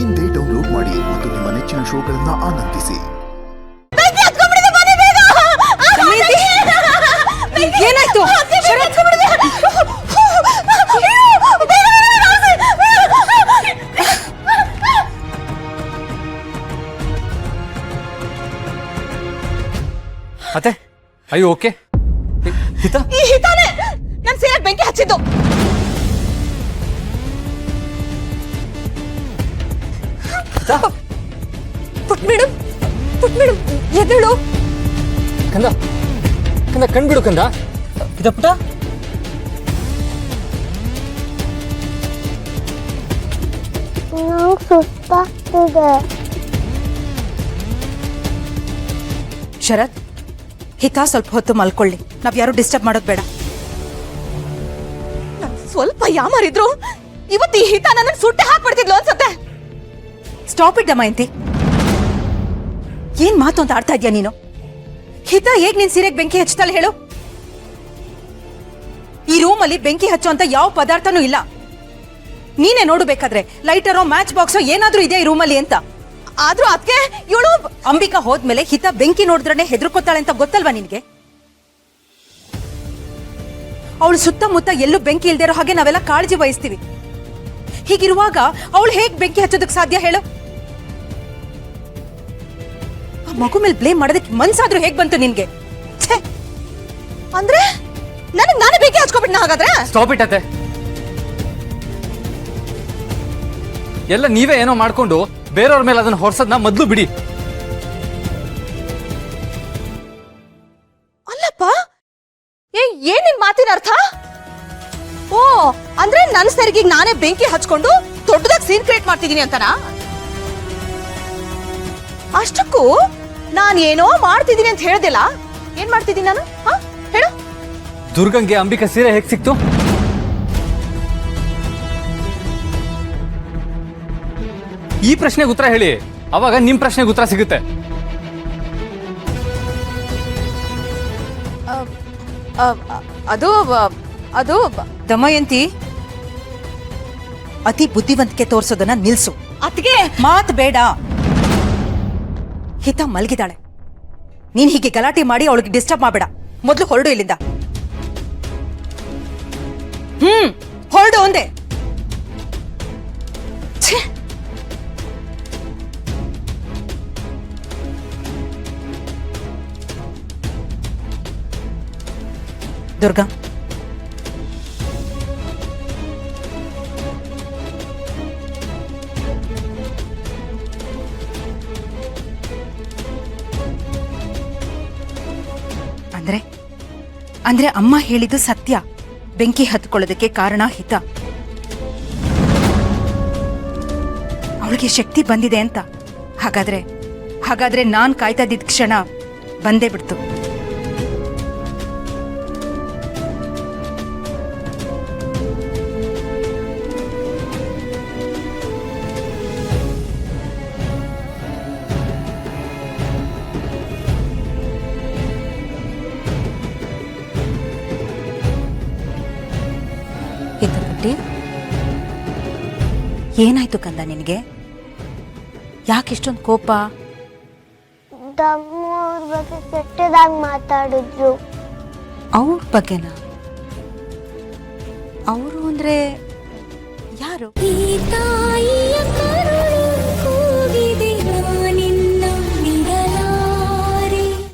ಇಂದೇ ಡೌನ್ಲೋಡ್ ಮಾಡಿ ಮತ್ತು ನಿಮ್ಮ ನೆಚ್ಚಿನ ಶೋಗಳನ್ನ ಆನಂದಿಸಿ. ಏನಾಯ್ತು? ಅತ್ತೆ ಅಯ್ಯೋ ಓಕೆ ಹಿತಾನೆ ನನ್ ಸೇರಕ್ ಬೆಂಕಿ ಹಚ್ಚಿದ್ದು. ಪುಟ್ ಮೇಡಮ್ ಎದ್ದೇಳು. ಕಂದ ಕಂದ ಕಣ್ಬಿಡು ಕಂದ. ಇದ ಪುಟ ಸುಸ್ತಾಗ್ತಿದೆ. ಶರತ್, ಹಿತಾ ಸ್ವಲ್ಪ ಹೊತ್ತು ಮಲ್ಕೊಳ್ಳಿ. ನಾವ್ ಯಾರು ಡಿಸ್ಟರ್ಬ್ ಮಾಡೋದ್ ಬೇಡ. ಸ್ವಲ್ಪ ಯಾಮಾರಿದ್ರು ಇವತ್ತು ಈ ಹಿತ ನನ್ನ ಸುಟ್ಟೆ ಹಾಕ್ಬಿಡ್ತಿದ್ಲು ಅನ್ಸತ್ತೆ. Stop it Damayanti. ಏನ್ ಮಾತು ಅಂತ ಆಡ್ತಾ ಇದ್ಯಾ ನೀನು? ಹಿತ ಹೇಗ್ ನಿನ್ ಸೀರೆಗೆ ಬೆಂಕಿ ಹಚ್ತಾಳೆ ಹೇಳು? ಈ ರೂಮಲ್ಲಿ ಬೆಂಕಿ ಹಚ್ಚೋ ಅಂತ ಯಾವ ಪದಾರ್ಥನೂ ಇಲ್ಲ. ನೀನೇ ನೋಡಬೇಕಾದ್ರೆ ಲೈಟರೋ ಮ್ಯಾಚ್ ಬಾಕ್ಸೋ ಏನಾದ್ರೂ ಇದೆ ಈ ರೂಮಲ್ಲಿ ಅಂತ. ಆದ್ರೂ ಅದಕ್ಕೆ ಇವಳು ಅಂಬಿಕಾ ಹೋದ್ಮೇಲೆ ಹಿತ ಬೆಂಕಿ ನೋಡಿದ್ರೆ ಹೆದರ್ಕೋತಾಳೆ ಅಂತ ಗೊತ್ತಲ್ವಾ ನಿನ್ಗೆ? ಅವಳು ಸುತ್ತಮುತ್ತ ಎಲ್ಲೂ ಬೆಂಕಿ ಇಲ್ದೇ ಇರೋ ಹಾಗೆ ನಾವೆಲ್ಲ ಕಾಳಜಿ ವಹಿಸ್ತೀವಿ. ಹೀಗಿರುವಾಗ ಅವಳು ಹೇಗ್ ಬೆಂಕಿ ಹಚ್ಚೋದಕ್ ಸಾಧ್ಯ ಹೇಳು? ಆ ಮಗು ಮೇಲೆ ಬ್ಲೇಮ್ ಮಾಡೋದಕ್ಕೆ ಮನ್ಸಾದ್ರೂ ಹೇಗ್ ಬಂತು ನಿನ್ಗೆ? ಅಂದ್ರೆ ನಾನೇ ಬೆಂಕಿ ಹಚ್ಕೊಬಿಟ್ನ ಹಾಗಾದ್ರೆ? ಸ್ಟಾಪ್ ಇಟ್ ಅತ್ತೆ. ಎಲ್ಲ ನೀವೇ ಏನೋ ಮಾಡ್ಕೊಂಡು ಬೇರೆಯವ್ರ ಮೇಲೆ ಅದನ್ನ ಹೊರಸದ್ನ ಮೊದ್ಲು ಬಿಡಿ. ಅಲ್ಲಪ್ಪ, ಏನಿನ್ ಮಾತಿನ ಅರ್ಥ? ಓ ಅಂದ್ರೆ ನನ್ ಸರಿಗೆ ನಾನೇ ಬೆಂಕಿ ಹಚ್ಕೊಂಡು ದೊಡ್ಡದಾಗಿ ಸೀನ್ ಕ್ರಿಯೇಟ್ ಮಾಡ್ತಿದೀನಿ ಅಂತನಾ? ಅಷ್ಟಕ್ಕೂ ನಾನ್ ಏನೋ ಮಾಡ್ತಿದ್ದೀನಿ ಅಂತ ಹೇಳ್ದಿಲ್ಲ. ಏನ್ ಮಾಡ್ತಿದ್ದೀನಿ ನಾನು? ಹೇಳು. ದುರ್ಗಂಗೆ ಅಂಬಿಕಾ ಸೀರೆ ಹೇಗ್ ಸಿಕ್ತು? ಈ ಪ್ರಶ್ನೆಗೆ ಉತ್ತರ ಹೇಳಿ, ಅವಾಗ ನಿಮ್ ಪ್ರಶ್ನೆಗೆ ಉತ್ತರ ಸಿಗುತ್ತೆ. ಅದು ದಮಯಂತಿ, ಅತಿ ಬುದ್ಧಿವಂತಿಕೆ ತೋರ್ಸೋದನ್ನ ನಿಲ್ಸು. ಅತ್ಗೆ ಮಾತ್ ಬೇಡ. ಹಿತ ಮಲಗಿದಾಳೆ. ನೀನ್ ಹೀಗೆ ಗಲಾಟೆ ಮಾಡಿ ಅವಳಿಗೆ ಡಿಸ್ಟರ್ಬ್ ಮಾಡಬೇಡ. ಮೊದ್ಲು ಹೊರಡು ಇಲ್ಲಿಂದ. ಹೊರಡು ಒಂದೇ. ದುರ್ಗಾ, ಅಂದ್ರೆ ಅಮ್ಮ ಹೇಳಿದ್ದು ಸತ್ಯ. ಬೆಂಕಿ ಹತ್ಕೊಳ್ಳೋದಕ್ಕೆ ಕಾರಣ ಹಿತ. ಅವಳಿಗೆ ಶಕ್ತಿ ಬಂದಿದೆ ಅಂತ. ಹಾಗಾದ್ರೆ ನಾನ್ ಕಾಯ್ತಾ ಇದ್ದಿದ್ದ ಕ್ಷಣ ಬಂದೇ ಬಿಡ್ತು. ಏನಾಯ್ತು ಕಂದ ನಿನಗೆ? ಯಾಕಿಷ್ಟೊಂದು ಕೋಪ? ಅವ್ರ ಬಗ್ಗೆ ಕೆಟ್ಟದಾಗಿ ಮಾತಾಡಿದ್ರು. ಅವ್ರ ಬಗ್ಗೆನಾ? ಅವರು ಅಂದ್ರೆ ಯಾರು?